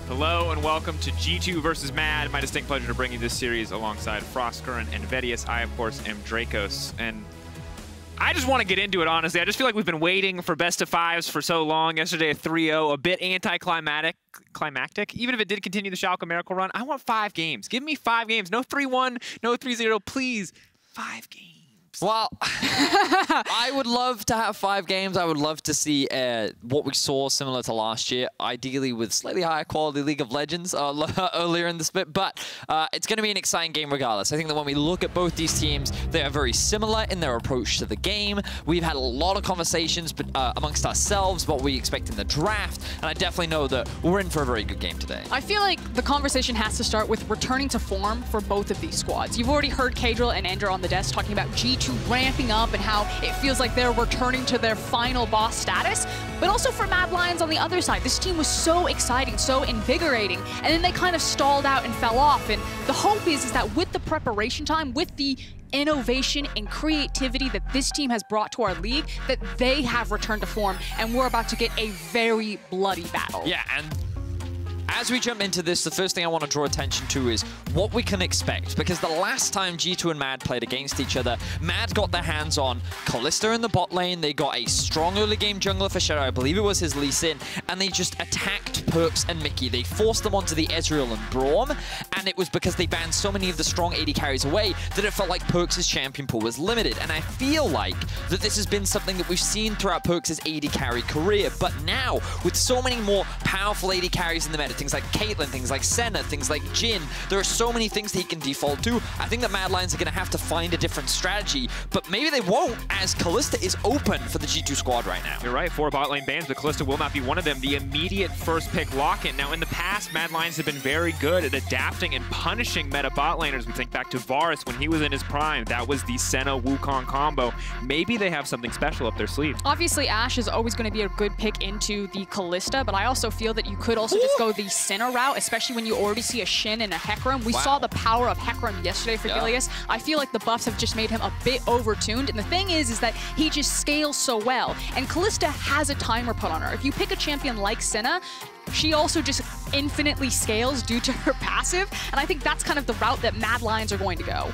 Hello and welcome to G2 versus Mad. My distinct pleasure to bring you this series alongside Frostcurrent and Vedius. I, of course, am Dracos. And I just want to get into it, honestly. I just feel like we've been waiting for best of fives for so long. Yesterday, a 3-0, a bit anticlimactic. Even if it did continue the Schalke Miracle run, I want 5 games. Give me 5 games. No 3-1, no 3-0, please. 5 games. Well, I would love to have 5 games. I would love to see what we saw similar to last year, ideally with slightly higher quality League of Legends earlier in the split. But it's going to be an exciting game regardless. I think that when we look at both these teams, they are very similar in their approach to the game. We've had a lot of conversations amongst ourselves about what we expect in the draft, and I definitely know that we're in for a very good game today. I feel like the conversation has to start with returning to form for both of these squads. You've already heard Kadril and Ender on the desk talking about G2 ramping up and how it feels like they're returning to their final boss status. But also for Mad Lions on the other side, this team was so exciting, so invigorating, and then they kind of stalled out and fell off. And the hope is that with the preparation time, with the innovation and creativity that this team has brought to our league, that they have returned to form, and we're about to get a very bloody battle. Yeah, and as we jump into this, the first thing I want to draw attention to is what we can expect. Because the last time G2 and Mad played against each other, Mad got their hands on Kalista in the bot lane. They got a strong early game jungler for Shadow. I believe it was his Lee Sin. And they just attacked Perkz and Mickey. They forced them onto the Ezreal and Braum. And it was because they banned so many of the strong AD carries away that it felt like Perkz' champion pool was limited. And I feel like that this has been something that we've seen throughout Perkz' AD carry career. But now, with so many more powerful AD carries in the meta, things like Caitlyn, things like Senna, things like Jhin, there are so many things that he can default to. I think that Mad Lions are going to have to find a different strategy, but maybe they won't, as Kalista is open for the G2 squad right now. You're right, 4 bot lane bans, but Kalista will not be one of them. The immediate first pick lock-in. Now, in the past, Mad Lions have been very good at adapting and punishing meta bot laners. We think back to Varus when he was in his prime. That was the Senna-Wukong combo. Maybe they have something special up their sleeve. Obviously, Ashe is always going to be a good pick into the Kalista, but I also feel that you could also just go the Senna route, especially when you already see a Shin and a Hecarim. We saw the power of Hecarim yesterday for Gilius. I feel like the buffs have just made him a bit overtuned, and the thing is that he just scales so well, and Kalista has a timer put on her. If you pick a champion like Senna, she also just infinitely scales due to her passive, and I think that's kind of the route that Mad Lions are going to go.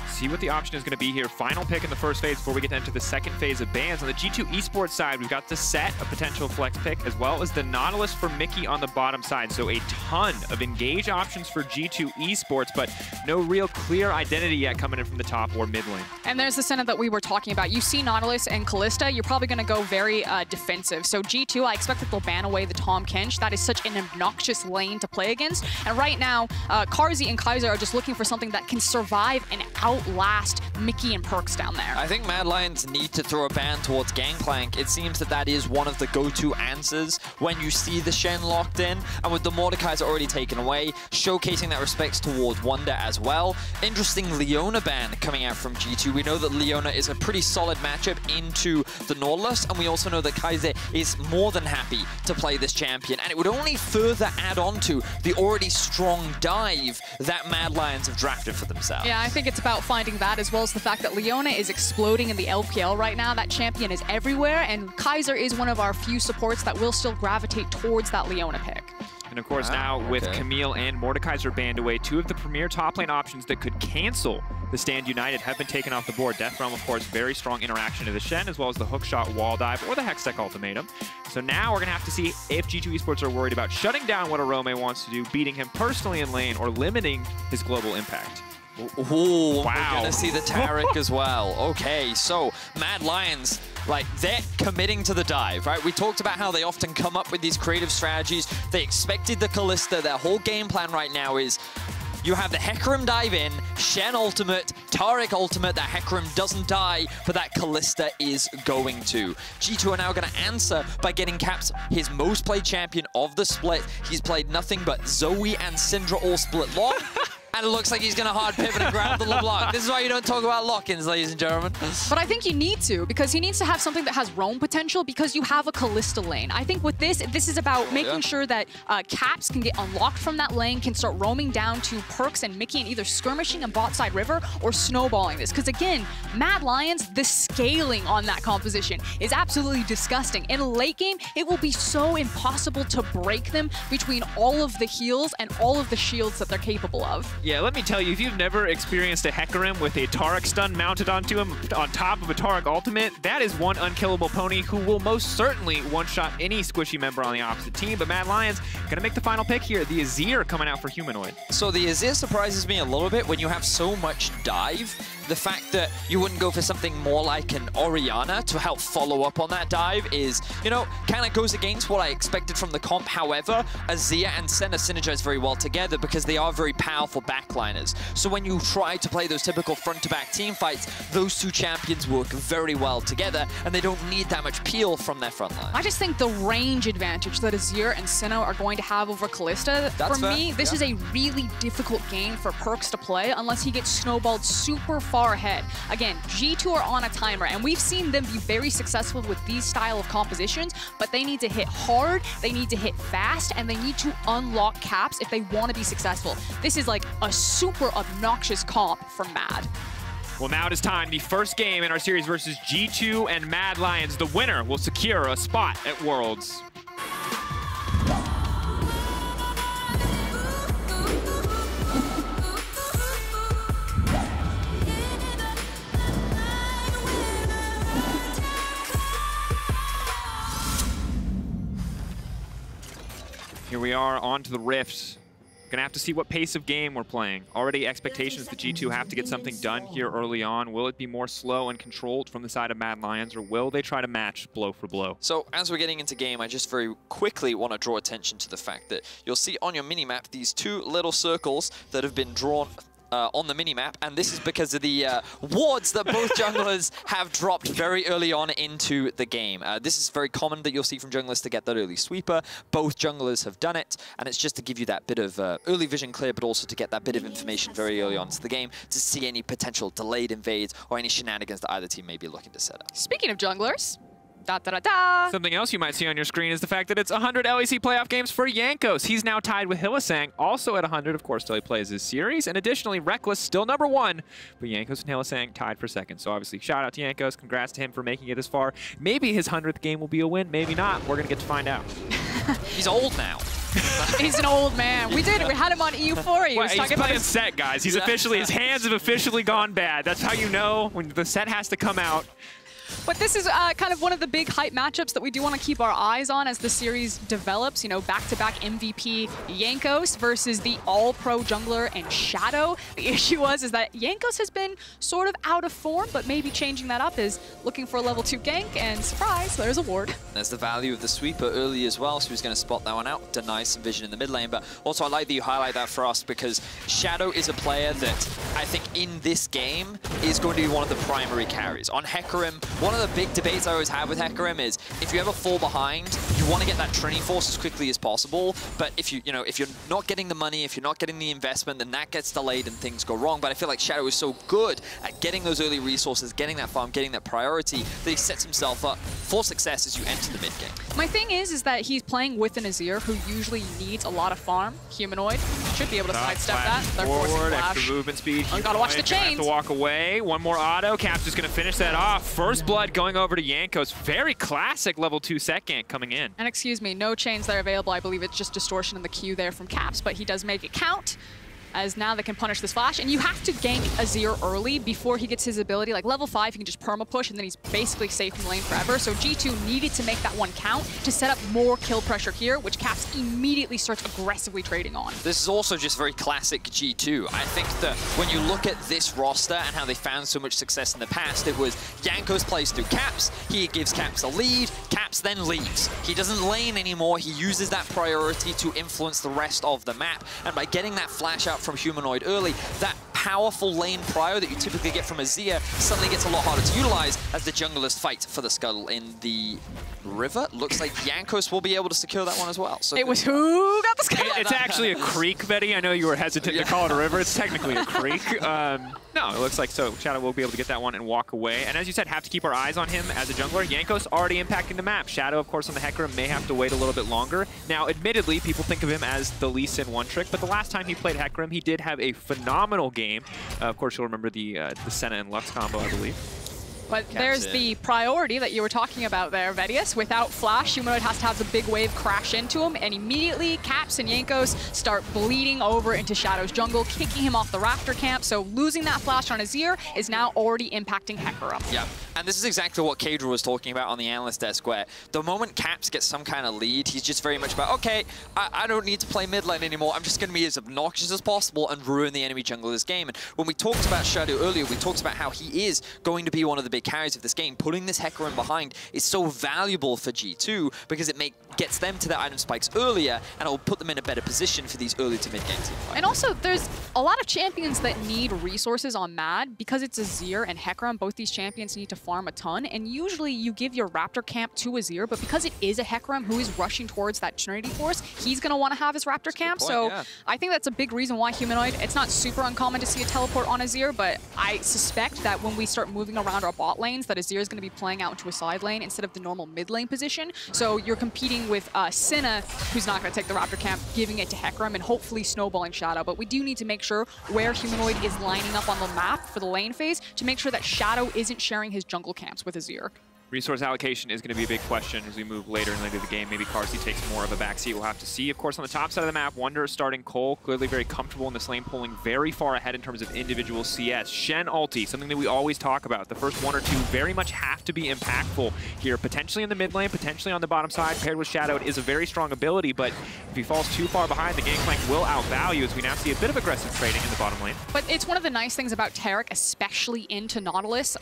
See what the option is going to be here. Final pick in the first phase before we get to enter the second phase of bans. On the G2 esports side, we've got the Set, a potential flex pick, as well as the Nautilus for Mickey on the bottom side. So a ton of engage options for G2 esports, but no real clear identity yet coming in from the top or mid lane. And there's the Senna that we were talking about. You see Nautilus and Kalista, you're probably going to go very defensive. So G2, I expect that they'll ban away the Tahm Kench. That is such an obnoxious lane to play against. And right now, Carzzy and Kaiser are just looking for something that can survive and outlast Mickey and Perkz down there. I think Mad Lions need to throw a ban towards Gangplank. It seems that that is one of the go-to answers when you see the Shen locked in, and with the Mordekaiser already taken away, showcasing that respects towards Wunder as well. Interesting Leona ban coming out from G2. We know that Leona is a pretty solid matchup into the Nautilus, and we also know that Kaiser is more than happy to play this champion, and it would only further add on to the already strong dive that Mad Lions have drafted for themselves. Yeah, I think it's about finding that, as well as the fact that Leona is exploding in the LPL right now. That champion is everywhere, and Kaiser is one of our few supports that will still gravitate towards that Leona pick. And of course now with Camille and Mordekaiser banned away, 2 of the premier top lane options that could cancel the Stand United have been taken off the board. Death Realm, of course, very strong interaction to the Shen, as well as the hookshot wall dive or the Hextech ultimatum. So now we're going to have to see if G2 esports are worried about shutting down what Arome wants to do, beating him personally in lane, or limiting his global impact. Ooh, wow. We're gonna see the Taric as well. Okay, so Mad Lions, like, they're committing to the dive, right? We talked about how they often come up with these creative strategies. They expected the Kalista. Their whole game plan right now is you have the Hecarim dive in, Shen ultimate, Taric ultimate, that Hecarim doesn't die, but that Kalista is going to. G2 are now going to answer by getting Caps his most played champion of the split. He's played nothing but Zoe and Syndra all split long. And it looks like he's going to hard pivot and grab the LeBlanc. This is why you don't talk about lock-ins, ladies and gentlemen. But I think you need to, because he needs to have something that has roam potential, because you have a Kalista lane. I think with this is about making sure that Caps can get unlocked from that lane, can start roaming down to Perkz and Mickey and either skirmishing in bot side river or snowballing this. Because again, Mad Lions, the scaling on that composition is absolutely disgusting. In late game, it will be so impossible to break them between all of the heals and all of the shields that they're capable of. Yeah, let me tell you, if you've never experienced a Hecarim with a Taric stun mounted onto him on top of a Taric ultimate, that is one unkillable pony who will most certainly one-shot any squishy member on the opposite team. But Mad Lions gonna make the final pick here. The Azir coming out for Humanoid. So the Azir surprises me a little bit when you have so much dive. The fact that you wouldn't go for something more like an Orianna to help follow up on that dive is, you know, kind of goes against what I expected from the comp. However, Azir and Senna synergize very well together because they are very powerful backliners. So when you try to play those typical front-to-back team fights, those two champions work very well together, and they don't need that much peel from their front line. I just think the range advantage that Azir and Senna are going to have over Kalista, for me, this is a really difficult game for Perkz to play unless he gets snowballed super far ahead. Again, G2 are on a timer, and we've seen them be very successful with these style of compositions, but they need to hit hard, they need to hit fast, and they need to unlock Caps if they want to be successful. This is like a super obnoxious comp for Mad. Well, now it is time. The first game in our series versus G2 and Mad Lions. The winner will secure a spot at Worlds. Here we are on to the Rift. Gonna have to see what pace of game we're playing. Already expectations that G2 have to get something done here early on. Will it be more slow and controlled from the side of Mad Lions, or will they try to match blow for blow? So as we're getting into game, I just very quickly want to draw attention to the fact that you'll see on your minimap these two little circles that have been drawn on the minimap, and this is because of the wards that both junglers have dropped very early on into the game. This is very common that you'll see from junglers to get that early sweeper. Both junglers have done it, and it's just to give you that bit of early vision clear, but also to get that bit of information very early on into the game to see any potential delayed invades or any shenanigans that either team may be looking to set up. Speaking of junglers, something else you might see on your screen is the fact that it's 100 LEC playoff games for Jankos. He's now tied with Hylissang, also at 100, of course, till he plays his series. And additionally, Reckless still #1, but Jankos and Hylissang tied for second. So obviously, shout out to Jankos. Congrats to him for making it this far. Maybe his 100th game will be a win, maybe not. We're going to get to find out. He's old now. He's an old man. We did it. We had him on EU4. He's playing set, guys. He's officially, his hands have officially gone bad. That's how you know when the set has to come out. But this is kind of one of the big hype matchups that we do want to keep our eyes on as the series develops. You know, back-to-back MVP Jankos versus the all-pro jungler and Shadow. The issue is that Jankos has been sort of out of form, but maybe changing that up is looking for a level 2 gank, and surprise, there's a ward. There's the value of the sweeper early as well, so he's going to spot that one out, deny some vision in the mid lane. But also, I like that you highlight that for us because Shadow is a player that I think in this game is going to be one of the primary carries. On Hecarim, one of the big debates I always have with Hecarim is if you ever fall behind, you want to get that Trinity Force as quickly as possible. But if you're not getting the money, if you're not getting the investment, then that gets delayed and things go wrong. But I feel like Shadow is so good at getting those early resources, getting that farm, getting that priority, that he sets himself up for success as you enter the mid game. My thing is that he's playing with an Azir who usually needs a lot of farm. Humanoid should be able to sidestep that. They're forcing flash. Extra movement speed. You gotta watch the chains. Have to walk away. One more auto. Caps is gonna finish that off. First blood going over to Jankos. Very classic level 2 set gank coming in. And excuse me, no chains that are available. I believe it's just distortion in the queue there from Caps, but he does make it count, as now they can punish this flash. And you have to gank Azir early before he gets his ability. Like level 5, he can just perma push, and then he's basically safe in the lane forever. So G2 needed to make that one count to set up more kill pressure here, which Caps immediately starts aggressively trading on. This is also just very classic G2. I think that when you look at this roster and how they found so much success in the past, it was Jankos plays through Caps, he gives Caps a lead, Caps then leaves. He doesn't lane anymore, he uses that priority to influence the rest of the map. And by getting that flash out from Humanoid early, that powerful lane prio that you typically get from Azir suddenly gets a lot harder to utilize as the junglers fight for the scuttle in the river. Looks like Jankos will be able to secure that one as well. So it was who got the scuttle? It's actually a creek, Betty. I know you were hesitant to call it a river. It's technically a creek. No, it looks like so. Shadow will be able to get that one and walk away. And as you said, have to keep our eyes on him as a jungler. Jankos already impacting the map. Shadow, of course, on the Hecarim may have to wait a little bit longer. Now, admittedly, people think of him as the Lee Sin one-trick, but the last time he played Hecarim, he did have a phenomenal game. Of course, you'll remember the Senna and Lux combo, I believe. But there's the priority that you were talking about there, Vedius. Without Flash, Humanoid has to have the big wave crash into him, and immediately Caps and Jankos start bleeding over into Shadow's jungle, kicking him off the Raptor camp. So losing that Flash on Azir is now already impacting Hecarim. Yeah, and this is exactly what Kadra was talking about on the analyst desk, where the moment Caps gets some kind of lead, he's just very much about, okay, I don't need to play mid lane anymore. I'm just going to be as obnoxious as possible and ruin the enemy jungler's game. And when we talked about Shadow earlier, we talked about how he is going to be one of the big carries of this game. Putting this Hecarim behind is so valuable for G2 because it gets them to their item spikes earlier, and it will put them in a better position for these early to mid game team fights. And also, there's a lot of champions that need resources on Mad because it's Azir and Hecarim. Both these champions need to farm a ton, and usually you give your Raptor camp to Azir, but because it is a Hecarim who is rushing towards that Trinity Force, he's going to want to have his Raptor camp. So I think that's a big reason why Humanoid, it's not super uncommon to see a teleport on Azir, but I suspect that when we start moving around our bot lanes, that Azir is going to be playing out into a side lane instead of the normal mid lane position. So you're competing with Senna, who's not going to take the Raptor camp, giving it to Hecarim, and hopefully snowballing Shadow. But we do need to make sure where Humanoid is lining up on the map for the lane phase to make sure that Shadow isn't sharing his jungle camps with Azir. Resource allocation is going to be a big question as we move later and later in the game. Maybe Carzzy takes more of a backseat. We'll have to see. Of course, on the top side of the map, Wunder starting Cole, clearly very comfortable in this lane, pulling very far ahead in terms of individual CS. Shen ulti, something that we always talk about. The first one or two very much have to be impactful here, potentially in the mid lane, potentially on the bottom side. Paired with Shadow, it is a very strong ability, but if he falls too far behind, the Gangplank will outvalue as we now see a bit of aggressive trading in the bottom lane. But it's one of the nice things about Taric, especially into Nautilus.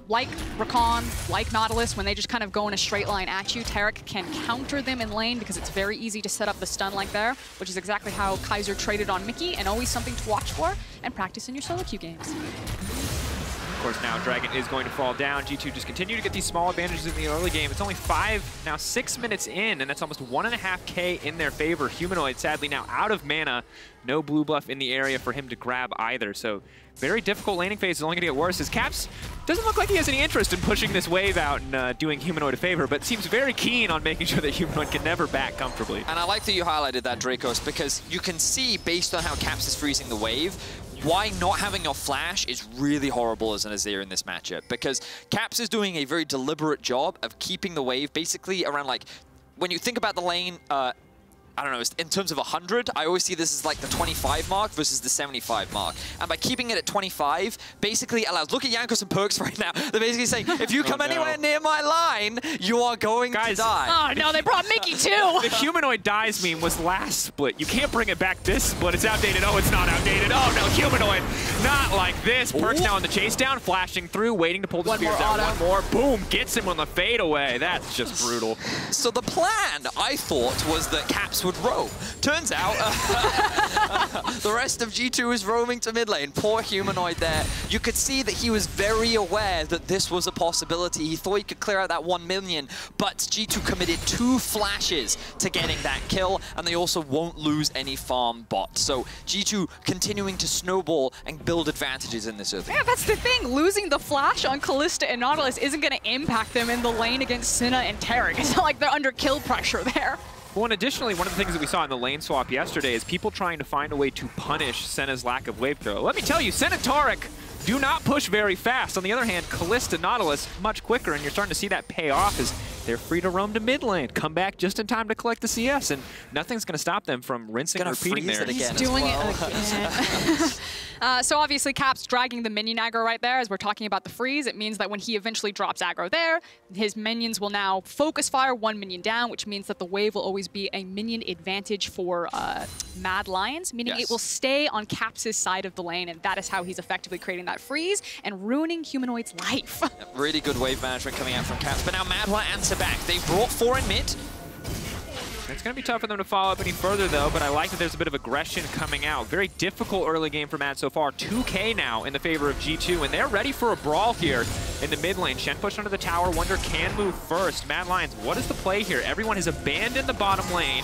Like Rakan, like Nautilus, when they just kind of go in a straight line at you, Taric can counter them in lane because it's very easy to set up the stun like there, which is exactly how Kaiser traded on Mickey, and always something to watch for and practice in your solo queue games. Of course, now Dragon is going to fall down. G2 just continue to get these small advantages in the early game. It's only 6 minutes in, and that's almost 1.5K in their favor. Humanoid, sadly, now out of mana. No blue buff in the area for him to grab either. So very difficult laning phase is only going to get worse as Caps doesn't look like he has any interest in pushing this wave out and doing Humanoid a favor, but seems very keen on making sure that Humanoid can never back comfortably. And I like that you highlighted that, Dracos, because you can see, based on how Caps is freezing the wave, why not having your flash is really horrible as an Azir in this matchup, because Caps is doing a very deliberate job of keeping the wave basically around, like, when you think about the lane, I don't know, in terms of 100, I always see this as like the 25 mark versus the 75 mark. And by keeping it at 25, basically allows, look at Jankos and Perks right now. They're basically saying, if you come anywhere near my line, you are going to die. Oh no, they brought Mickey too! The Humanoid dies meme was last split. You can't bring it back this split. It's outdated. Oh, it's not outdated. Oh no, Humanoid, not like this. Perks now on the chase down, flashing through, waiting to pull the spears out. One more, boom, gets him on the fade away. That's just brutal. So the plan, I thought, was that Caps would roam. Turns out, the rest of G2 is roaming to mid lane. Poor Humanoid there. You could see that he was very aware that this was a possibility. He thought he could clear out that 1 million, but G2 committed 2 flashes to getting that kill, and they also won't lose any farm bot. So G2 continuing to snowball and build advantages in this early. Yeah, that's the thing. Losing the flash on Kalista and Nautilus isn't going to impact them in the lane against Senna and Taric. It's not like they're under kill pressure there. Well, and additionally, one of the things that we saw in the lane swap yesterday is people trying to find a way to punish Senna's lack of wave throw. Let me tell you, Senna Taric do not push very fast. On the other hand, Kalista Nautilus much quicker, and you're starting to see that pay off as they're free to roam to mid lane, come back just in time to collect the CS, and nothing's going to stop them from rinsing and repeating there. He's doing it again. So obviously Caps dragging the minion aggro right there as we're talking about the freeze. It means that when he eventually drops aggro there, his minions will now focus fire 1 minion down, which means that the wave will always be a minion advantage for Mad Lions, meaning it will stay on Caps' side of the lane, and that is how he's effectively creating that freeze and ruining Humanoid's life. Really good wave management coming out from Caps, but now Mad will answer back. They brought 4 in mid. It's going to be tough for them to follow up any further, though, but I like that there's a bit of aggression coming out. Very difficult early game for Mad so far. 2K now in the favor of G2, and they're ready for a brawl here in the mid lane. Shen pushed under the tower. Wunder can move first. Mad Lions, what is the play here? Everyone has abandoned the bottom lane.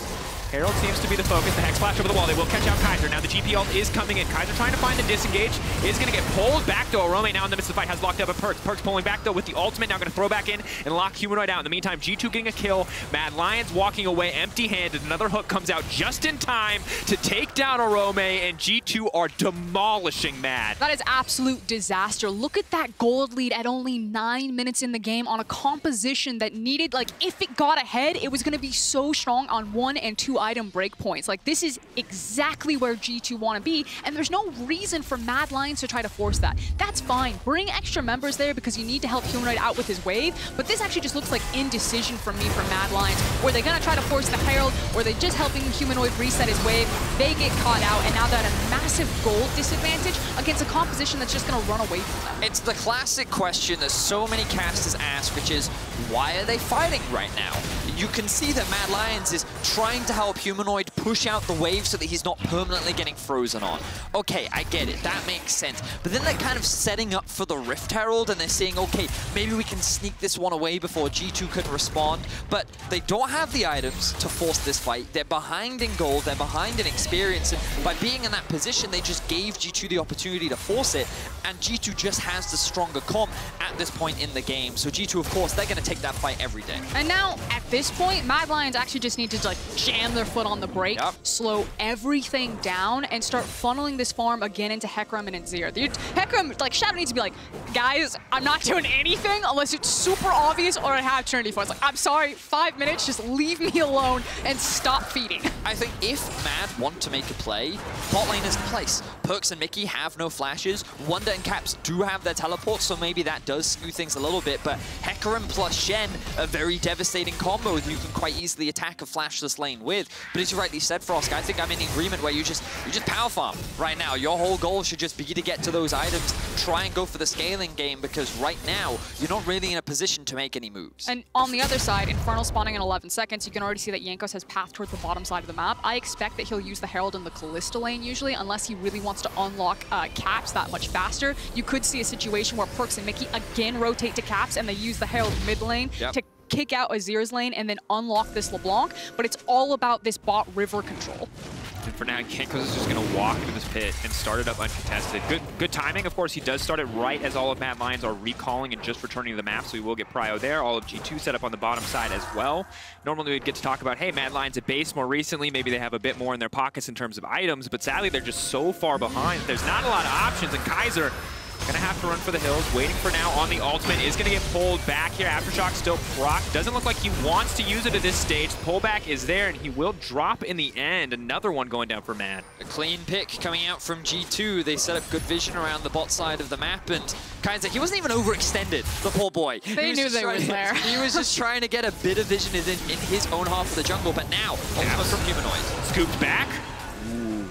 Herald seems to be the focus. The Hex Splash over the wall. They will catch out Kaiser. Now the GP ult is coming in. Kaiser trying to find the disengage. Is going to get pulled back, though. Arome now in the midst of the fight has locked up a Perkz. Perkz pulling back, though, with the ultimate. Now going to throw back in and lock Humanoid out. In the meantime, G2 getting a kill. Mad Lions walking away empty-handed. Another hook comes out just in time to take down Arome, and G2 are demolishing Mad. That is absolute disaster. Look at that gold lead at only 9 minutes in the game on a composition that needed, like, if it got ahead, it was going to be so strong on 1 and 2 item breakpoints. Like, this is exactly where G2 want to be, and there's no reason for Mad Lions to try to force that. That's fine. Bring extra members there because you need to help Humanoid out with his wave, but this actually just looks like indecision from me for Mad Lions. Were they going to try to force the Herald? Or are they just helping Humanoid reset his wave? They get caught out, and now they're at a massive gold disadvantage against a composition that's just going to run away from them. It's the classic question that so many casters ask, which is, why are they fighting right now? You can see that Mad Lions is trying to help Humanoid push out the wave so that he's not permanently getting frozen on. Okay, I get it. That makes sense. But then they're kind of setting up for the Rift Herald, and they're saying, okay, maybe we can sneak this one away before G2 can respond. But they don't have the items to force this fight. They're behind in gold. They're behind in experience. And by being in that position, they just gave G2 the opportunity to force it. And G2 just has the stronger comp at this point in the game. So G2, of course, they're going to take that fight every day. And now, at this point, Mad Lions actually just need to like jam their foot on the brake, slow everything down, and start funneling this farm again into Hecarim and Azir. Hecarim, like, Shadow needs to be like, guys, I'm not doing anything unless it's super obvious or I have Trinity Force. Like, I'm sorry, 5 minutes, just leave me alone and stop feeding. I think if Mad want to make a play, bot lane is in place. Perkz and Mickey have no flashes. Wunder and Caps do have their teleports, so maybe that does skew things a little bit, but Hecarim plus Shen, a very devastating combo that you can quite easily attack a flashless lane with. But as you rightly said, Frosk, I think I'm in agreement where you just power farm right now. Your whole goal should just be to get to those items, try and go for the scaling game, because right now, you're not really in a position to make any moves. And on the other side, Infernal spawning in 11 seconds, you can already see that Jankos has path towards the bottom side of the map. I expect that he'll use the Herald in the Kalista lane usually, unless he really wants to unlock Caps that much faster. You could see a situation where Perkz and Mickey again rotate to Caps and they use the Herald mid lane to kick out Azir's lane and then unlock this LeBlanc, but it's all about this bot river control. And for now, Jankos is just going to walk into this pit and start it up uncontested. Good timing, of course. He does start it right as all of Mad Lions are recalling and just returning to the map, so he will get prio there. All of G2 set up on the bottom side as well. Normally, we'd get to talk about, hey, Mad Lions at base more recently. Maybe they have a bit more in their pockets in terms of items, but sadly, they're just so far behind. There's not a lot of options, and Kaiser gonna have to run for the hills, waiting for now on the ultimate, is gonna get pulled back here. Aftershock still proc. Doesn't look like he wants to use it at this stage. Pullback is there, and he will drop in the end. Another one going down for Mad. A clean pick coming out from G2. They set up good vision around the bot side of the map, and Kaiser, he wasn't even overextended, the poor boy. They knew they were there. He was just trying to get a bit of vision in his own half of the jungle, but now, ultimate from Humanoid. Scooped back.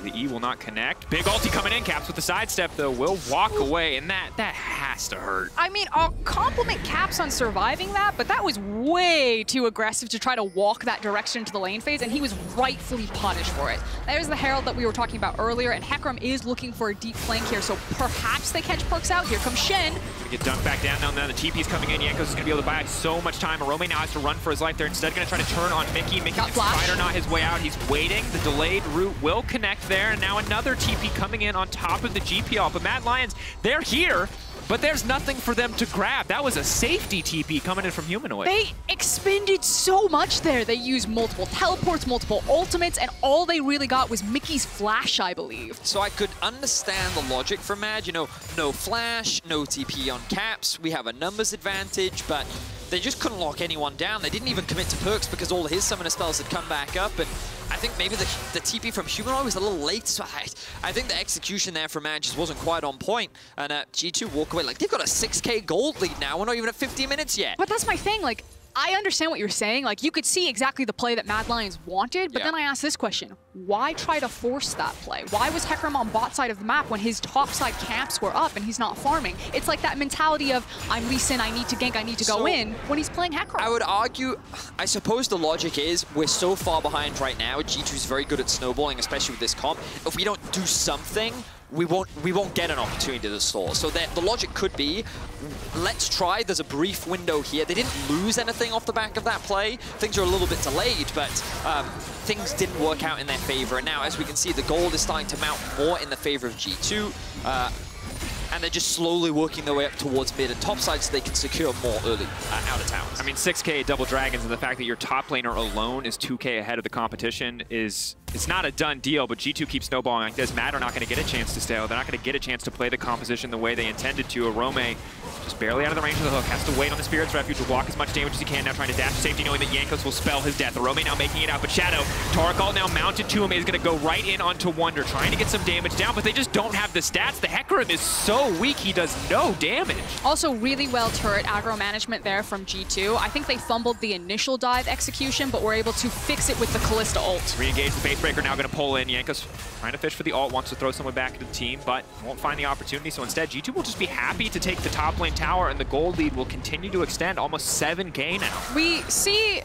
The E will not connect. Big ulti coming in. Caps with the sidestep, though, will walk away, and that has to hurt. I mean, I'll compliment Caps on surviving that, but that was way too aggressive to try to walk that direction into the lane phase, and he was rightfully punished for it. There's the Herald that we were talking about earlier, and Hecarim is looking for a deep flank here, so perhaps they catch Perkz out. Here comes Shen. Gonna get dunked back down. Now the TP's coming in. Jankos is gonna be able to buy so much time. Arome now has to run for his life. They're instead gonna try to turn on Mickey. Mickey can spider knot his way out. He's waiting. The delayed route will connect there, and now another TP coming in on top of the GPL. But Mad Lions, they're here, but there's nothing for them to grab. That was a safety TP coming in from Humanoid. They expended so much there. They used multiple teleports, multiple ultimates, and all they really got was Mickey's flash, I believe. So I could understand the logic from Mad. You know, no flash, no TP on Caps. We have a numbers advantage, but they just couldn't lock anyone down. They didn't even commit to Perkz because all of his summoner spells had come back up, and I think maybe the TP from Humanoid was a little late, so I think the execution there from Mad just wasn't quite on point, and G2 walk away. Like, they've got a 6K gold lead now. We're not even at 50 minutes yet. But that's my thing, like, I understand what you're saying. Like, you could see exactly the play that Mad Lions wanted, but then I asked this question. Why try to force that play? Why was Hecarim on bot side of the map when his top side camps were up and he's not farming? It's like that mentality of, I'm Lee Sin, I need to gank, I need to go in, when he's playing Hecarim. I would argue, I suppose the logic is, we're so far behind right now, G2's very good at snowballing, especially with this comp. If we don't do something, we won't get an opportunity to stall. So the logic could be, let's try. There's a brief window here. They didn't lose anything off the back of that play. Things are a little bit delayed, but things didn't work out in their favor. And now, as we can see, the gold is starting to mount more in the favor of G2. And they're just slowly working their way up towards mid and top side so they can secure more early out of towns. I mean, 6K double dragons, and the fact that your top laner alone is 2K ahead of the competition is, it's not a done deal, but G2 keeps snowballing like this. Mad are not going to get a chance to stay. They're not going to get a chance to play the composition the way they intended to. Arome just barely out of the range of the hook, has to wait on the Spirit's Refuge to block as much damage as he can, now trying to dash to safety, knowing that Jankos will spell his death. Arome now making it out, but Shadow, Torgal now mounted to him, is going to go right in onto Wonder, trying to get some damage down, but they just don't have the stats. The Hecarim is so weak, he does no damage. Also, really well turret aggro management there from G2. I think they fumbled the initial dive execution, but were able to fix it with the Kalista ult. Re-engage the base breaker, now going to pull in. Jankos trying to fish for the ult, wants to throw someone back into the team, but won't find the opportunity, so instead G2 will just be happy to take the top lane tower, and the gold lead will continue to extend, almost 7K now. We see,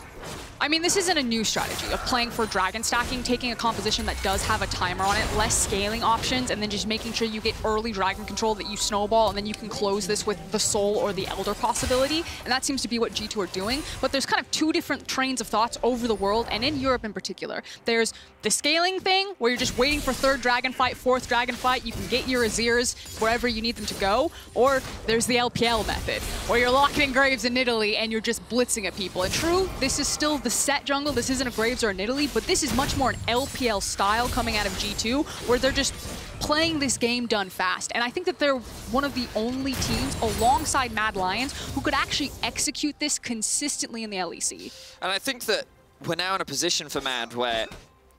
I mean, this isn't a new strategy of playing for dragon stacking, taking a composition that does have a timer on it, less scaling options, and then just making sure you get early dragon control that you snowball, and then you can close this with the Soul or the Elder possibility, and that seems to be what G2 are doing. But there's kind of two different trains of thoughts over the world, and in Europe in particular. There's the scaling thing, where you're just waiting for third dragon fight, fourth dragon fight, you can get your Azirs wherever you need them to go, or there's the LPL method, where you're locking in Graves in Italy and you're just blitzing at people. And true, this is still the set jungle, this isn't a Graves or an Italy, but this is much more an LPL style coming out of G2, where they're just playing this game done fast. And I think that they're one of the only teams alongside Mad Lions who could actually execute this consistently in the LEC. And I think that we're now in a position for Mad where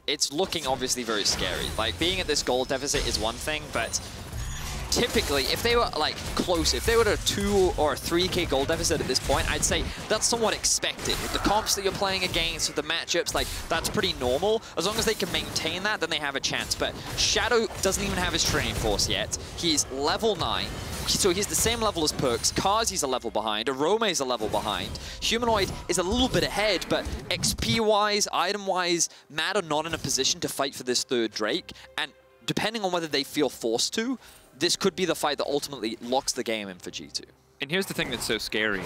it's looking obviously very scary. Like, being at this gold deficit is one thing, but typically, if they were like close, if they were at a 2 or a 3K gold deficit at this point, I'd say that's somewhat expected. With the comps that you're playing against, with the matchups, like, that's pretty normal. As long as they can maintain that, then they have a chance. But Shadow doesn't even have his training force yet. He's level 9. So he's the same level as Perkz. Kazi's a level behind. Arome's a level behind. Humanoid is a little bit ahead, but XP-wise, item-wise, Mad are not in a position to fight for this third Drake. And depending on whether they feel forced to, this could be the fight that ultimately locks the game in for G2. And here's the thing that's so scary,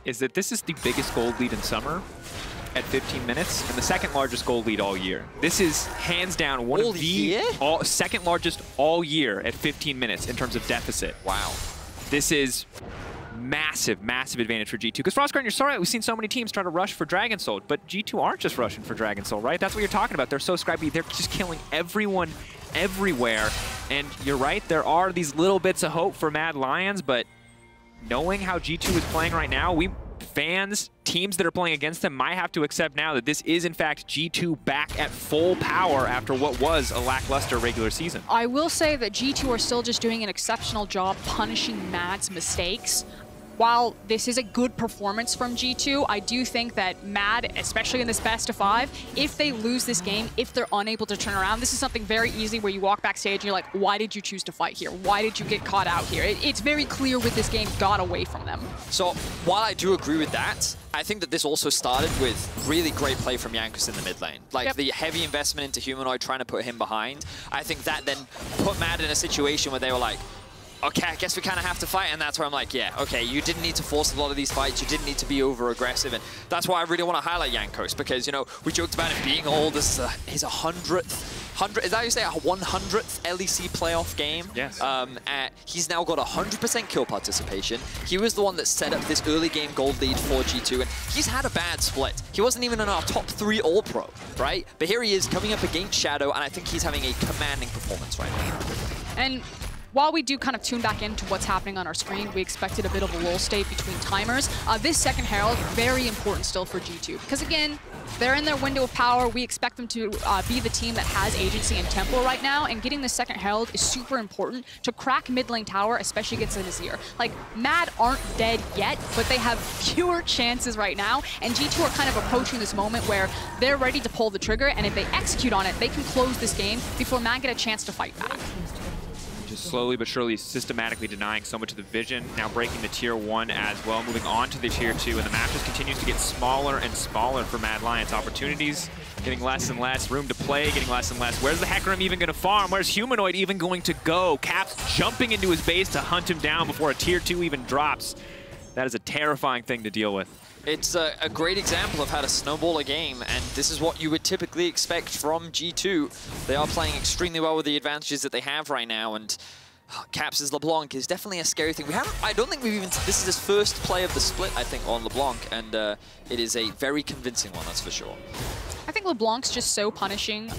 is that this is the biggest gold lead in summer at 15 minutes, and the second largest gold lead all year. This is hands down one of the second largest all year at 15 minutes in terms of deficit. Wow. This is massive, massive advantage for G2. Because Frostguard, you're sorry, we've seen so many teams try to rush for Dragon Soul, but G2 aren't just rushing for Dragon Soul, right? That's what you're talking about. They're so scrappy. They're just killing everyone everywhere. And you're right, there are these little bits of hope for Mad Lions, but knowing how G2 is playing right now, fans, teams that are playing against them might have to accept now that this is in fact G2 back at full power after what was a lackluster regular season. I will say that G2 are still just doing an exceptional job punishing Mad's mistakes. While this is a good performance from G2, I do think that Mad, especially in this best of 5, if they lose this game, if they're unable to turn around, this is something very easy where you walk backstage and you're like, why did you choose to fight here? Why did you get caught out here? It's very clear with this game got away from them. So while I do agree with that, I think that this also started with really great play from Jankos in the mid lane. Like, the heavy investment into Humanoid, trying to put him behind. I think that then put Mad in a situation where they were like, okay, I guess we kind of have to fight, and that's where I'm like, yeah, okay, you didn't need to force a lot of these fights, you didn't need to be over-aggressive, and that's why I really want to highlight Jankos, because, you know, we joked about him being old, this is his 100th, is that how you say, a 100th LEC playoff game? Yes. He's now got 100% kill participation. He was the one that set up this early game gold lead for G2, and he's had a bad split. He wasn't even in our top 3 All-Pro, right? But here he is coming up against Shadow, and I think he's having a commanding performance right now. And while we do kind of tune back into what's happening on our screen, we expected a bit of a lull state between timers. This second Herald, very important still for G2. Because again, They're in their window of power. We expect them to be the team that has agency and tempo right now, and getting the second Herald is super important to crack mid lane tower, especially against the Nazir. Like, Mad aren't dead yet, but they have fewer chances right now, and G2 are kind of approaching this moment where they're ready to pull the trigger, and if they execute on it, they can close this game before Mad get a chance to fight back. Just slowly but surely systematically denying so much of the vision, now breaking the tier 1 as well, moving on to the tier 2, and the map just continues to get smaller and smaller for Mad Lions. Opportunities getting less and less, room to play getting less and less. Where's the Hecarim even going to farm? Where's Humanoid even going to go? Caps jumping into his base to hunt him down before a tier 2 even drops. That is a terrifying thing to deal with. It's a great example of how to snowball a game, and this is what you would typically expect from G2. They are playing extremely well with the advantages that they have right now, and Caps' LeBlanc is definitely a scary thing. I don't think we've even, this is his first play of the split, I think, on LeBlanc, and it is a very convincing one, that's for sure. I think LeBlanc's just so punishing,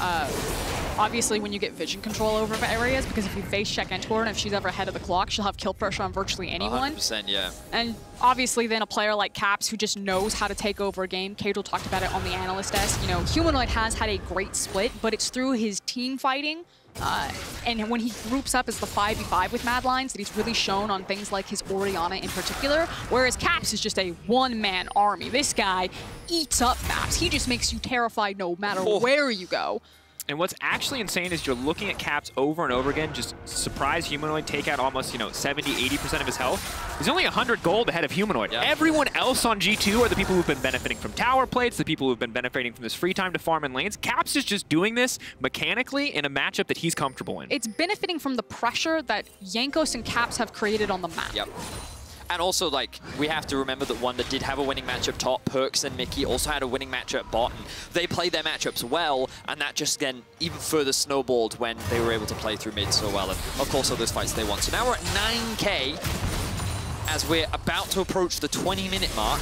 obviously, when you get vision control over areas, because if you face check into her and if she's ever ahead of the clock, she'll have kill pressure on virtually anyone. 100%, yeah. And obviously then a player like Caps who just knows how to take over a game. Kadriel talked about it on the analyst desk. You know, Humanoid has had a great split, but it's through his team fighting. And when he groups up as the 5v5 with Mad Lions, that he's really shown on things like his Orianna in particular, whereas Caps is just a one-man army. This guy eats up maps. He just makes you terrified no matter where you go. And what's actually insane is you're looking at Caps over and over again, just surprise Humanoid, take out almost, 70, 80% of his health. He's only 100 gold ahead of Humanoid. Yeah. Everyone else on G2 are the people who've been benefiting from tower plates, the people who've been benefiting from this free time to farm in lanes. Caps is just doing this mechanically in a matchup that he's comfortable in. It's benefiting from the pressure that Jankos and Caps have created on the map. Yep. And also, like, we have to remember that Wonder did have a winning matchup top. Perkz and Mickey also had a winning matchup bot. And they played their matchups well, and that just then even further snowballed when they were able to play through mid so well. And of course, all those fights they won. So now we're at 9K as we're about to approach the 20-minute mark.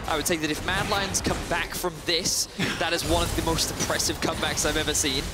I would say that if Mad Lions come back from this, that is one of the most impressive comebacks I've ever seen.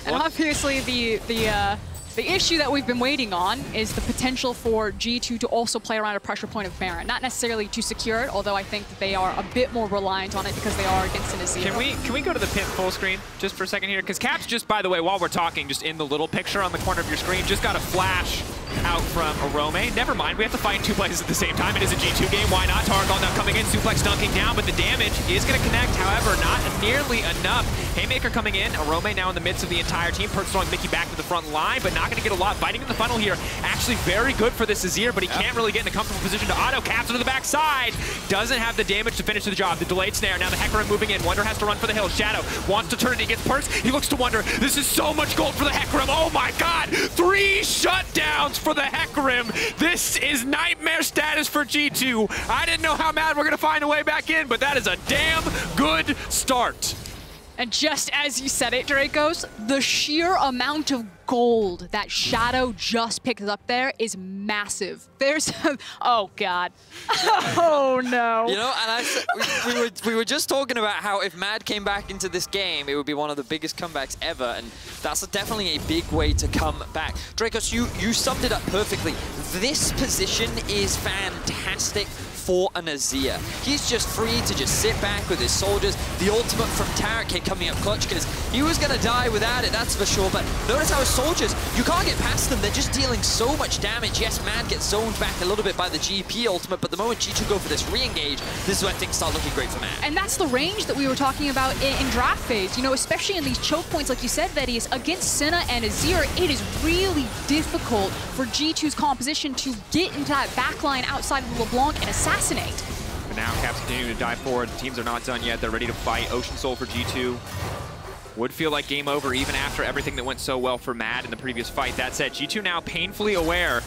And obviously the issue that we've been waiting on is the potential for G2 to also play around a pressure point of Baron. Not necessarily to secure it, although I think that they are a bit more reliant on it because they are against an Azir. Can we go to the pit full screen just for a second here? Because Caps just, by the way, while we're talking, just in the little picture on the corner of your screen, just got a flash out from Arome. Never mind, we have to fight in 2 places at the same time. It is a G2 game, why not? Targon now coming in, Suplex dunking down, but the damage is going to connect, however, not nearly enough. Haymaker coming in, Arome now in the midst of the entire team. Perkz throwing Mickey back to the front line, but not going to get a lot. Biting in the funnel here, actually very good for this Azir, but he can't really get in a comfortable position to auto. Caps into the backside, doesn't have the damage to finish the job. The delayed snare, now the Hecarim moving in. Wonder has to run for the hill. Shadow wants to turn it against Perkz. He looks to Wonder. This is so much gold for the Hecarim. Oh my god, 3 shutdowns for the Hecarim. This is nightmare status for G2. I didn't know how mad we're going to find a way back in, but that is a damn good start. And just as you said it, Dracos, the sheer amount of gold that Shadow just picked up there is massive. There's, oh god, oh no. You know, and I said, we were just talking about how if Mad came back into this game, it would be one of the biggest comebacks ever, and that's definitely a big way to come back. Dracos, you summed it up perfectly. This position is fantastic for an Azir. He's just free to just sit back with his soldiers. The ultimate from Tarek coming up clutch, because he was going to die without it, that's for sure. But notice how his soldiers, you can't get past them. They're just dealing so much damage. Yes, Mad gets zoned back a little bit by the GP ultimate, but the moment G2 go for this re-engage, this is when things start looking great for Mad. And that's the range that we were talking about in draft phase. You know, especially in these choke points, like you said, Vedius, against Senna and Azir, it is really difficult for G2's composition to get into that backline outside of LeBlanc and assassinate. But now Caps continuing to dive forward. The teams are not done yet. They're ready to fight. Ocean Soul for G2. Would feel like game over even after everything that went so well for Mad in the previous fight. That said, G2 now painfully aware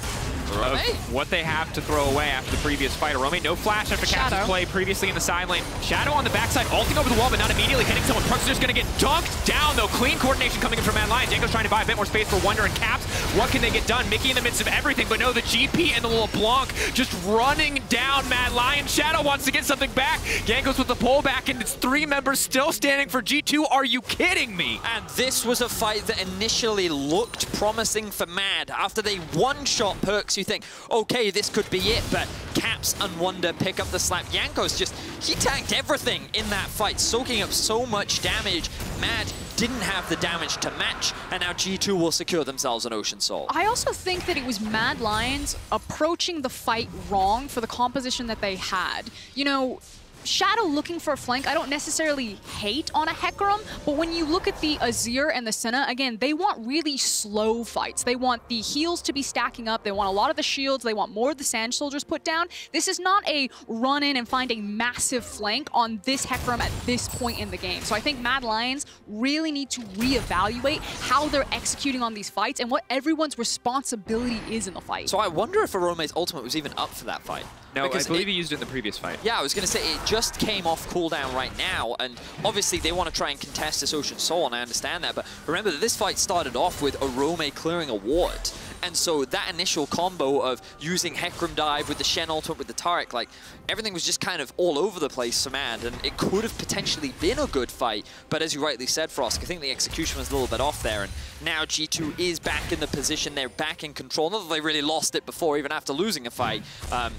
of what they have to throw away after the previous fight. Arome, no flash after Caps' play previously in the side lane. Shadow on the backside, ulting over the wall, but not immediately hitting someone. Perkz is just going to get dunked down, though. Clean coordination coming in from Mad Lions. Jango's trying to buy a bit more space for Wonder and Caps. What can they get done? Mickey in the midst of everything, but no, the GP and the LeBlanc just running down Mad Lions. Shadow wants to get something back. Jango's with the pullback, and it's 3 members still standing for G2. Are you kidding me? And this was a fight that initially looked promising for Mad. After they one-shot Perkz, you think, okay, this could be it, but Caps and Wonder pick up the slap. Jankos just, he tanked everything in that fight, soaking up so much damage. Mad didn't have the damage to match, and now G2 will secure themselves an Ocean Soul. I also think that it was Mad Lions approaching the fight wrong for the composition that they had. You know, Shadow looking for a flank, I don't necessarily hate on a Hecarim, but when you look at the Azir and the Senna, again, they want really slow fights. They want the heals to be stacking up. They want a lot of the shields. They want more of the Sand Soldiers put down. This is not a run in and find a massive flank on this Hecarim at this point in the game. So I think Mad Lions really need to reevaluate how they're executing on these fights and what everyone's responsibility is in the fight. So I wonder if Arome's ultimate was even up for that fight. No, I believe he used it in the previous fight. Yeah, I was going to say, it just came off cooldown right now, and obviously they want to try and contest this Ocean Soul, and I understand that, but remember that this fight started off with Arome clearing a ward. And so that initial combo of using Hecarim dive with the Shen ultimate with the Taric, like, everything was just kind of all over the place for Mad, and it could have potentially been a good fight, but as you rightly said, Frosk, I think the execution was a little bit off there, and now G2 is back in the position, they're back in control, not that they really lost it before, even after losing a fight,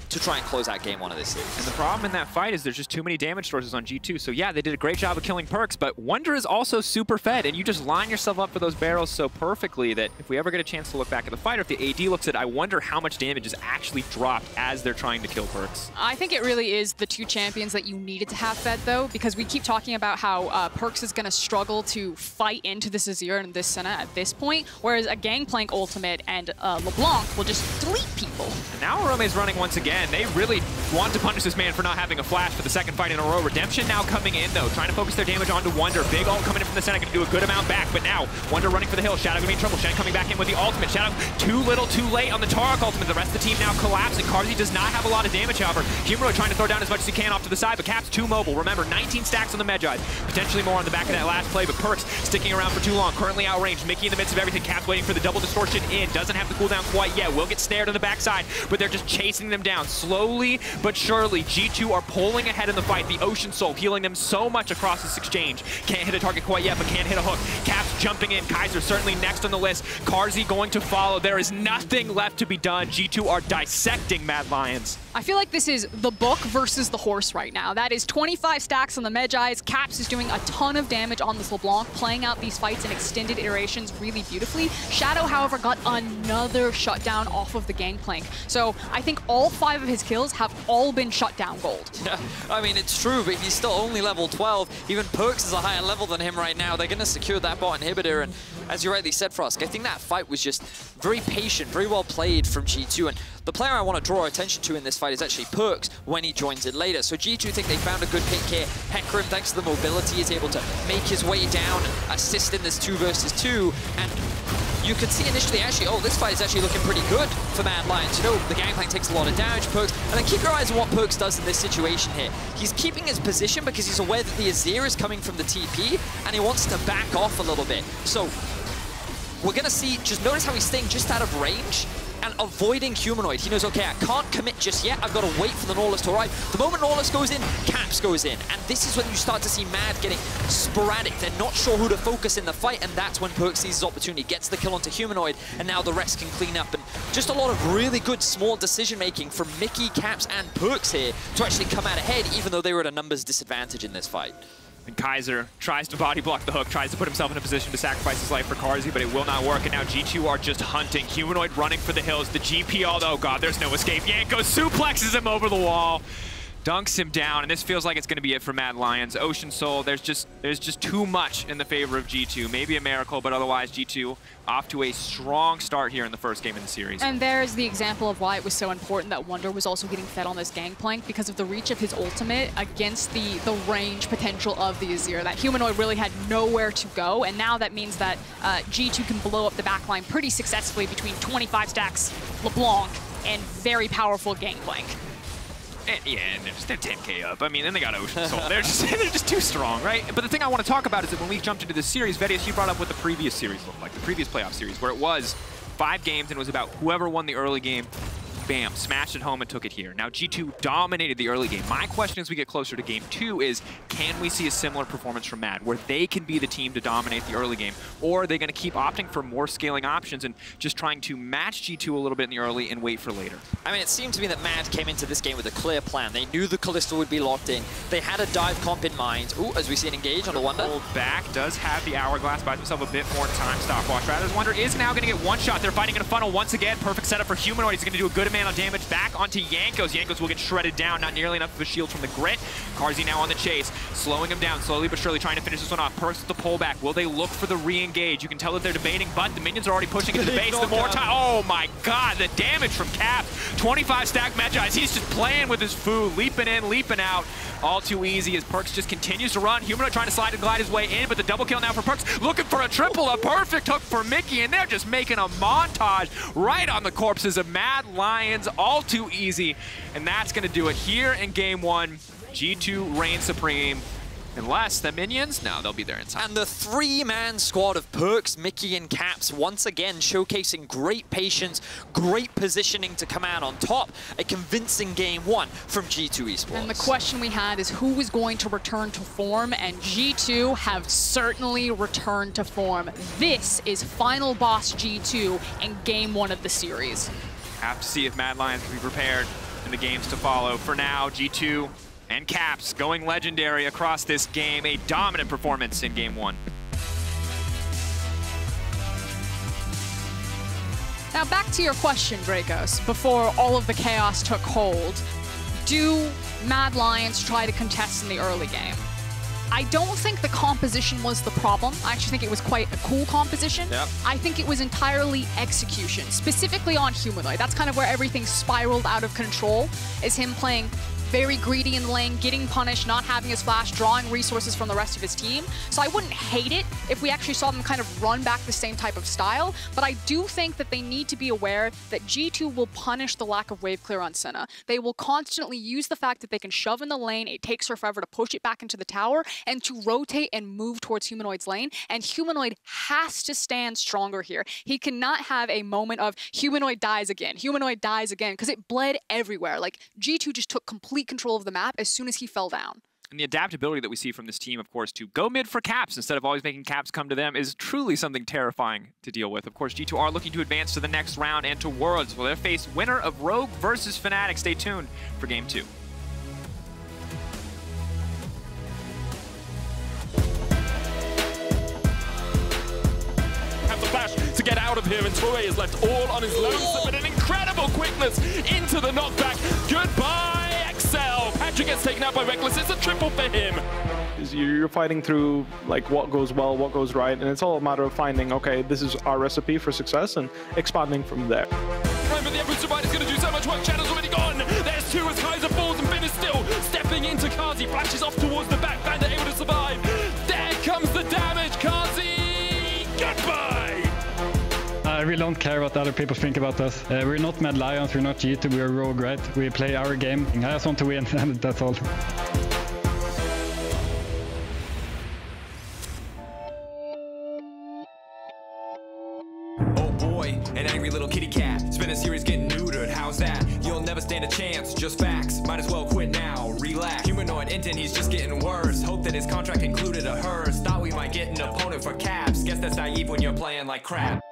to try and close out game one of this series. And the problem in that fight is there's just too many damage sources on G2, so yeah, they did a great job of killing Perkz, but Wonder is also super fed, and you just line yourself up for those barrels so perfectly that if we ever get a chance to look back at the fight, or if the AD looks at it, I wonder how much damage is actually dropped as they're trying to kill Perkz. I think it really is the two champions that you needed to have fed, though, because we keep talking about how Perkz is going to struggle to fight into this Azir and this Senna at this point, whereas a Gangplank ultimate and LeBlanc will just delete people. And now Arome's running once again. They really want to punish this man for not having a flash for the second fight in a row. Redemption now coming in, though, trying to focus their damage onto Wonder. Big ult coming in from the Senna, going to do a good amount back, but now Wonder running for the hill. Shadow going to be in trouble. Shen coming back in with the ultimate. Shadow too little, too late on the Taric ultimate. The rest of the team now collapsing. Carzzy does not have a lot of damage, however. Humanoid trying to throw down as much as he can off to the side, but Caps too mobile. Remember, 19 stacks on the Medjay. Potentially more on the back of that last play, but Perkz sticking around for too long. Currently outranged. Mickey in the midst of everything. Caps waiting for the double distortion in. Doesn't have the cooldown quite yet. Will get snared on the backside, but they're just chasing them down. Slowly but surely, G2 are pulling ahead in the fight. The Ocean Soul healing them so much across this exchange. Can't hit a target quite yet, but can't hit a hook. Caps jumping in. Kaiser certainly next on the list. Carzzy going to follow. There is nothing left to be done. G2 are dissecting Mad Lions. I feel like this is the book versus the horse right now. That is 25 stacks on the Medjay. Caps is doing a ton of damage on this LeBlanc, playing out these fights in extended iterations really beautifully. Shadow, however, got another shutdown off of the Gangplank. So I think all 5 of his kills have all been shut down gold. Yeah, I mean, it's true, but he's still only level 12. Even Perkz is a higher level than him right now. They're going to secure that bot inhibitor, and as you rightly said, Frosk, I think that fight was just very patient, very well played from G2, and the player I want to draw attention to in this fight is actually Perkz when he joins it later. So G2 think they found a good pick here. Hecarim, thanks to the mobility, is able to make his way down, assist in this 2 versus 2, and you could see initially, actually, oh, this fight is actually looking pretty good for Mad Lions. You know, the Gangplank takes a lot of damage, Perkz, and then keep your eyes on what Perkz does in this situation here. He's keeping his position because he's aware that the Azir is coming from the TP, and he wants to back off a little bit. So we're going to see, just notice how he's staying just out of range and avoiding Humanoid. He knows, okay, I can't commit just yet. I've got to wait for the Nautilus to arrive. The moment Nautilus goes in, Caps goes in. And this is when you start to see Mad getting sporadic. They're not sure who to focus in the fight, and that's when Perkz sees his opportunity, gets the kill onto Humanoid, and now the rest can clean up. And just a lot of really good small decision-making from Mickey, Caps, and Perkz here to actually come out ahead, even though they were at a numbers disadvantage in this fight. And Kaiser tries to body block the hook, tries to put himself in a position to sacrifice his life for Carzzy, but it will not work. And now G2 are just hunting. Humanoid running for the hills. The GP, oh god, there's no escape. Jankos suplexes him over the wall, dunks him down, and this feels like it's going to be it for Mad Lions. Ocean Soul, there's just too much in the favor of G2. Maybe a miracle, but otherwise G2 off to a strong start here in the first game of the series. And there's the example of why it was so important that Wonder was also getting fed on this Gangplank, because of the reach of his ultimate against the range potential of the Azir. That Humanoid really had nowhere to go, and now that means that G2 can blow up the backline pretty successfully between 25 stacks LeBlanc and very powerful Gangplank. And, yeah, and they're 10k up. I mean, then they got Ocean Soul. They're just too strong, right? But the thing I want to talk about is that when we jumped into this series, Vedius, you brought up what the previous series looked like, the previous playoff series, where it was 5 games and it was about whoever won the early game bam, smashed it home and took it here. Now G2 dominated the early game. My question as we get closer to game 2 is, can we see a similar performance from Mad, where they can be the team to dominate the early game? Or are they going to keep opting for more scaling options and just trying to match G2 a little bit in the early and wait for later? I mean, it seemed to me that Mad came into this game with a clear plan. They knew the Kalista would be locked in. They had a dive comp in mind. Ooh, as we see it engage on the Wonder. Hold back, does have the Hourglass, buys himself a bit more time stopwatch. Rather's Wonder is now going to get one shot. They're fighting in a funnel once again. Perfect setup for Humanoid. He's going to do a good amount of damage back onto Jankos. Jankos will get shredded down. Not nearly enough of a shield from the Grit. Carzzy now on the chase, slowing him down slowly but surely, trying to finish this one off. Perkz with the pullback. Will they look for the re-engage? You can tell that they're debating, but the minions are already pushing into the base. The more time. Oh my god, the damage from Cap. 25 stack Medjais. He's just playing with his food, leaping in, leaping out. All too easy as Perkz just continues to run. Humanoid trying to slide and glide his way in, but the double kill now for Perkz. Looking for a triple, a perfect hook for Mickey, and they're just making a montage right on the corpses of Mad Lions. All too easy, and that's going to do it here in game 1. G2 reigns supreme. Unless the minions, no, they'll be there inside. And the 3-man squad of Perkz, Mickey, and Caps once again showcasing great patience, great positioning to come out on top. A convincing game 1 from G2 Esports. And the question we had is who was going to return to form, and G2 have certainly returned to form. This is final boss G2 in game 1 of the series. Have to see if Mad Lions can be prepared in the games to follow. For now, G2 and Caps going legendary across this game. A dominant performance in game 1. Now back to your question, Dracos. Before all of the chaos took hold, do Mad Lions try to contest in the early game? I don't think the composition was the problem. I actually think it was quite a cool composition. Yep. I think it was entirely execution, specifically on Humanoid. That's kind of where everything spiraled out of control, is him playing very greedy in the lane, getting punished, not having his flash, drawing resources from the rest of his team. So I wouldn't hate it if we actually saw them kind of run back the same type of style, but I do think that they need to be aware that G2 will punish the lack of wave clear on Senna. They will constantly use the fact that they can shove in the lane, it takes her forever to push it back into the tower, and to rotate and move towards Humanoid's lane, and Humanoid has to stand stronger here. He cannot have a moment of Humanoid dies again, because it bled everywhere. Like, G2 just took complete control of the map as soon as he fell down. And the adaptability that we see from this team, of course, to go mid for Caps instead of always making Caps come to them is truly something terrifying to deal with. Of course, G2 are looking to advance to the next round and to Worlds, where they'll face winner of Rogue versus Fnatic. Stay tuned for game 2. Have the flash to get out of here, and Torre is left all on his lonesome, but an incredible quickness into the knockback. Goodbye, Excel. Patrick gets taken out by Reckless. It's a triple for him. You're fighting through like what goes well, what goes right, and it's all a matter of finding, okay, this is our recipe for success and expanding from there. Remember, the Emperor's Divide is going to do so much work. Shadow's already gone. There's 2 as Kaiser falls, and Finn is still stepping into Carzzy. Flashes off towards the back. Bandit able to survive. There comes the damage. Carzzy, goodbye. I really don't care what other people think about us. We're not Mad Lions, we're not G2, we're Rogue, right? We play our game. I just want to win, and that's all. Oh boy, an angry little kitty cat. Spent a series getting neutered, how's that? You'll never stand a chance, just facts. Might as well quit now, relax. Humanoid Intent, he's just getting worse. Hope that his contract included a hers. Thought we might get an opponent for Caps. Guess that's naive when you're playing like crap.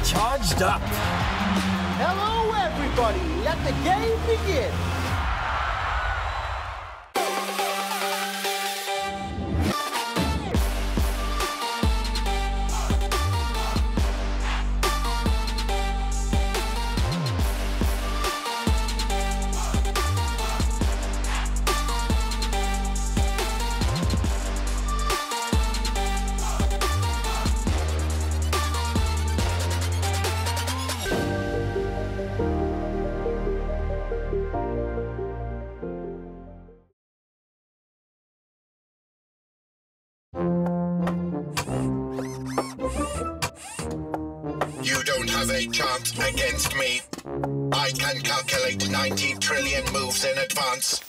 Charged up. Hello, everybody. Let the game begin. have a chance against me. I can calculate 90 trillion moves in advance.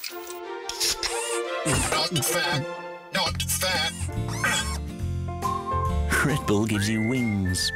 Not fair. Not fair. Red Bull gives you wings.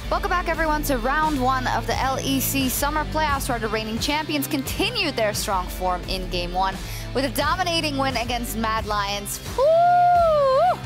Welcome back, everyone, to round one of the LEC Summer Playoffs, where the reigning champions continued their strong form in Game 1 with a dominating win against Mad Lions. Woo!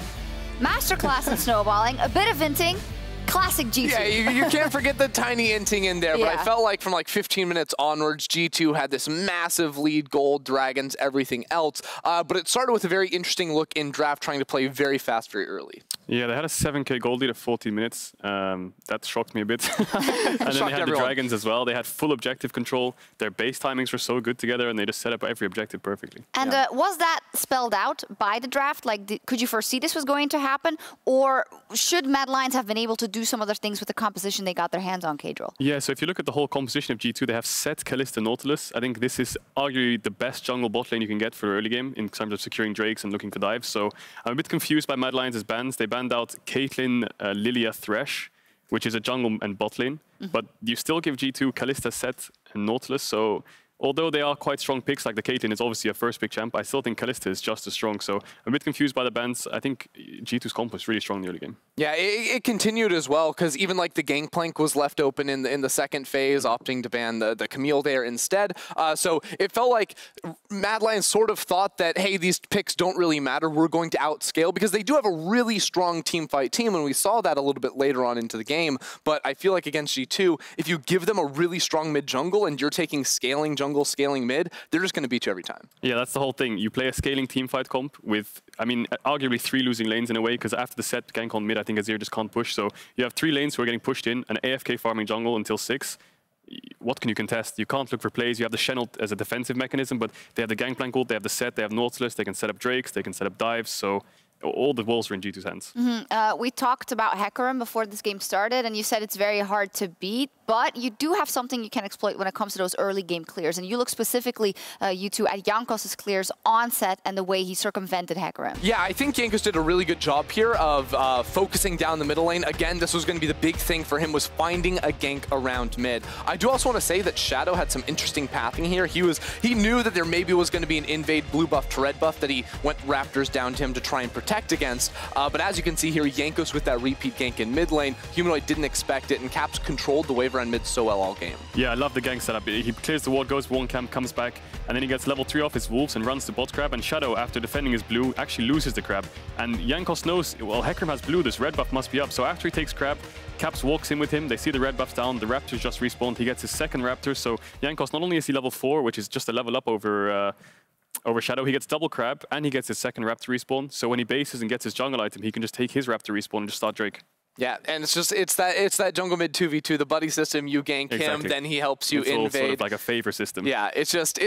Masterclass in snowballing, a bit of inting, classic G2. Yeah, you can't forget the tiny inting in there, but I felt like from like 15 minutes onwards, G2 had this massive lead, gold, dragons, everything else. But it started with a very interesting look in draft, trying to play very fast, very early. Yeah, they had a 7k gold lead at 14 minutes. That shocked me a bit. And then they had the dragons as well. They had full objective control. Their base timings were so good together, and they just set up every objective perfectly. And was that spelled out by the draft? Like, could you foresee this was going to happen? Or should Mad Lions have been able to do do some other things with the composition they got their hands on, Kadril. Yeah, so if you look at the whole composition of G2, they have Sett, Kalista, Nautilus. I think this is arguably the best jungle bot lane you can get for early game in terms of securing drakes and looking for dives. So I'm a bit confused by Mad Lions' bans. They banned out Caitlyn, Lilia, Thresh, which is a jungle and bot lane. But you still give G2 Kalista, Sett, and Nautilus. So although they are quite strong picks, like the Caitlyn is obviously a first pick champ, I still think Kalista is just as strong. So I'm a bit confused by the bans. I think G2's comp was really strong in the early game. Yeah, it continued as well, because even like the Gangplank was left open in the second phase, opting to ban the Camille there instead. So it felt like Mad Lions sort of thought that, hey, these picks don't really matter. We're going to outscale, because they do have a really strong team fight team, and we saw that a little bit later on into the game. But I feel like against G2, if you give them a really strong mid jungle and you're taking scaling jungle, scaling mid, they're just going to beat you every time. Yeah, that's the whole thing. You play a scaling teamfight comp with, I mean, arguably 3 losing lanes in a way, because after the Sett gank on mid, I think Azir just can't push. So you have 3 lanes who are getting pushed in, an AFK farming jungle until 6. What can you contest? You can't look for plays. You have the Shen ult as a defensive mechanism, but they have the Gangplank ult, they have the Sett, they have Nautilus, they can set up drakes, they can set up dives. So all the walls are in G2's hands. We talked about Hecarim before this game started, and you said it's very hard to beat, but you do have something you can exploit when it comes to those early game clears. And you look specifically, you two, at Jankos' clears on Sett and the way he circumvented Hecarim. Yeah, I think Jankos did a really good job here of focusing down the middle lane. Again, this was going to be the big thing for him, was finding a gank around mid. I do also want to say that Shadow had some interesting pathing here. He knew that there maybe was going to be an invade blue buff to red buff that he went Raptors down to him to try and protect against. But as you can see here, Jankos with that repeat gank in mid lane, Humanoid didn't expect it, and Caps controlled the wave around mid so well all game. Yeah, I love the gank setup. He clears the ward, goes for one camp, comes back, and then he gets level 3 off his wolves and runs the bot crab, and Shadow, after defending his blue, actually loses the crab. And Jankos knows, well, Hecarim has blue, this red buff must be up. So after he takes crab, Caps walks in with him, they see the red buffs down, the Raptors just respawned, he gets his second Raptor. So Jankos, not only is he level 4, which is just a level up over Shadow, he gets double crab, and he gets his second Raptor respawn. So when he bases and gets his jungle item, he can just take his Raptor respawn and just start Drake. Yeah, and it's that jungle mid 2v2, the buddy system. You gank him, then he helps you invade. It's all sort of like a favor system. Yeah, it's just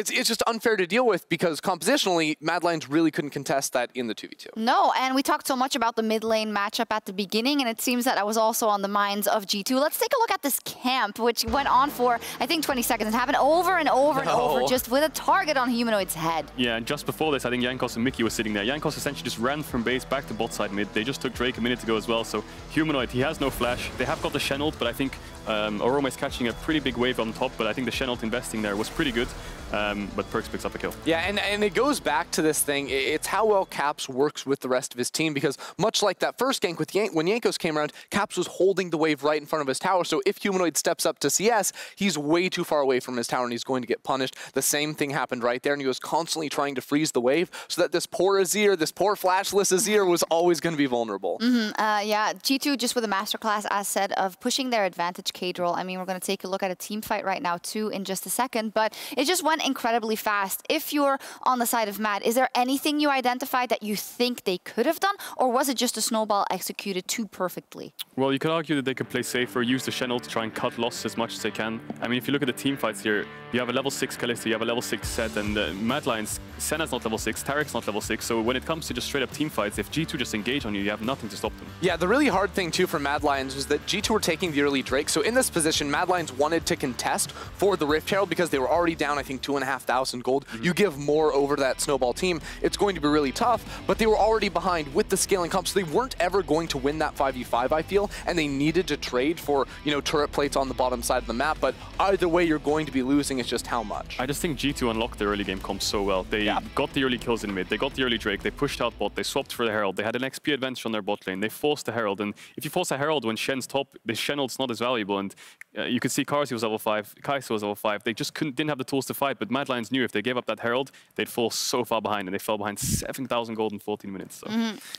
unfair to deal with, because compositionally, Mad Lions really couldn't contest that in the 2v2. No, and we talked so much about the mid lane matchup at the beginning, and it seems that was also on the minds of G2. Let's take a look at this camp, which went on for, I think, 20 seconds. It happened over and over and over, just with a target on Humanoid's head. Yeah, and just before this, I think Jankos and Mickey were sitting there. Jankos essentially just ran from base back to bot side mid. They just took Drake a minute ago as well, so Humanoid, he has no flash. They have got the Shen ult, but I think Oroma is catching a pretty big wave on top, but I think the Shen ult investing there was pretty good. But Perkz picks up a kill. Yeah, and it goes back to this thing. It's how well Caps works with the rest of his team, because much like that first gank with when Jankos came around, Caps was holding the wave right in front of his tower. So if Humanoid steps up to CS, he's way too far away from his tower and he's going to get punished. The same thing happened right there, and he was constantly trying to freeze the wave so that this poor Azir, this poor flashless Azir, was always going to be vulnerable. Yeah, G2 just with a masterclass, as said, of pushing their advantage, Kadril. I mean, we're going to take a look at a team fight right now too in just a second, but it just went incredibly fast. If you're on the side of Mad, is there anything you identified that you think they could have done, or was it just a snowball executed too perfectly? Well, you could argue that they could play safer, use the Shen ult to try and cut losses as much as they can. I mean, if you look at the team fights here, you have a level 6 Kalista, you have a level 6 Sett, and Mad Lions, Senna's not level 6, Tarek's not level 6, so when it comes to just straight up team fights, if G2 just engage on you, you have nothing to stop them. Yeah, the really hard thing too for Mad Lions was that G2 were taking the early Drake, so in this position, Mad Lions wanted to contest for the Rift Herald because they were already down, I think, 2,500 gold. You give more over that snowball team, it's going to be really tough, but they were already behind with the scaling comp, so they weren't ever going to win that 5v5, I feel, and they needed to trade for, you know, turret plates on the bottom side of the map, but either way, you're going to be losing. It's just how much. I just think G2 unlocked their early game comp so well. They got the early kills in mid, they got the early Drake, they pushed out bot, they swapped for the Herald, they had an XP advantage on their bot lane, they forced the Herald, and if you force a Herald when Shen's top, the Shen ult's not as valuable, and you could see Carzzy was level 5, Kai'Sa was level 5, they just didn't have the tools to fight, but Mad Lions knew if they gave up that Herald, they'd fall so far behind, and they fell behind 7,000 gold in 14 minutes. So.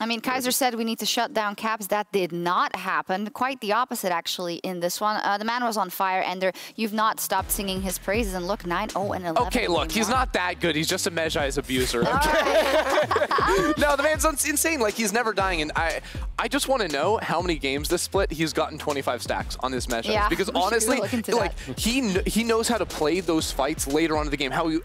I mean, Kaiser said we need to shut down Caps. That did not happen. Quite the opposite, actually, in this one. The man was on fire, Ender. You've not stopped singing his praises, and look, 9-0 and 11. Okay, look, he's not that good. He's just a Mejh apologize, abuser. Okay. No, the man's insane. Like, he's never dying. And I just want to know how many games this split he's gotten 25 stacks on this matchup. Yeah, because honestly, like, he knows how to play those fights later on in the game, how he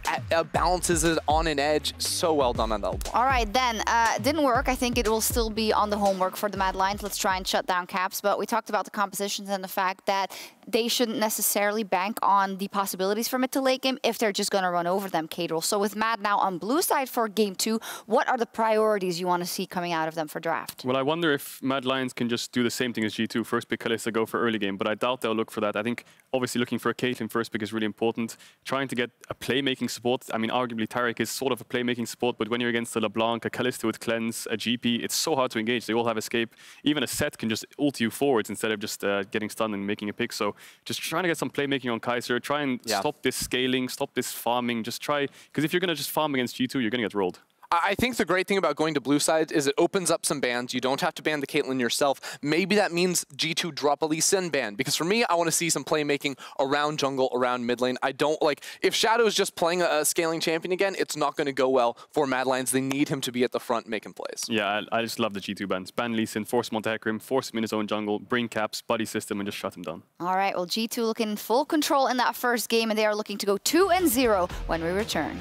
balances it on an edge. So well done on that. All right, then. Didn't work. I think it will still be on the homework for the Mad Lions. Let's try and shut down Caps. But we talked about the compositions and the fact that they shouldn't necessarily bank on the possibilities from mid to late game if they're just going to run over them, Kadril. So with Mad now on blue side for game 2, what are the priorities you want to see coming out of them for draft? Well, I wonder if Mad Lions can just do the same thing as G2. First pick Kalista, go for early game, but I doubt they'll look for that. I think obviously looking for a Caitlyn first pick is really important. Trying to get a playmaking support. I mean, arguably Taric is sort of a playmaking support, but when you're against a LeBlanc, a Kalista with Cleanse, a GP, it's so hard to engage. They all have escape. Even a Set can just ult you forwards instead of just getting stunned and making a pick. So just trying to get some playmaking on Kai'Sa. Try and stop this scaling, stop this farming. Just try, because if you're going to just farm against G2, you're going to get rolled. I think the great thing about going to blue side is it opens up some bans. You don't have to ban the Caitlyn yourself. Maybe that means G2 drop a Lee Sin ban. Because for me, I want to see some playmaking around jungle, around mid lane. I don't like, if Shadow is just playing a scaling champion again, it's not going to go well for Mad Lions. They need him to be at the front making plays. Yeah, I just love the G2 bans. Ban Lee Sin, force him onto Hecarim, force him in his own jungle, bring Caps, buddy system, and just shut him down. All right, well, G2 looking full control in that first game, and they are looking to go 2-0 when we return.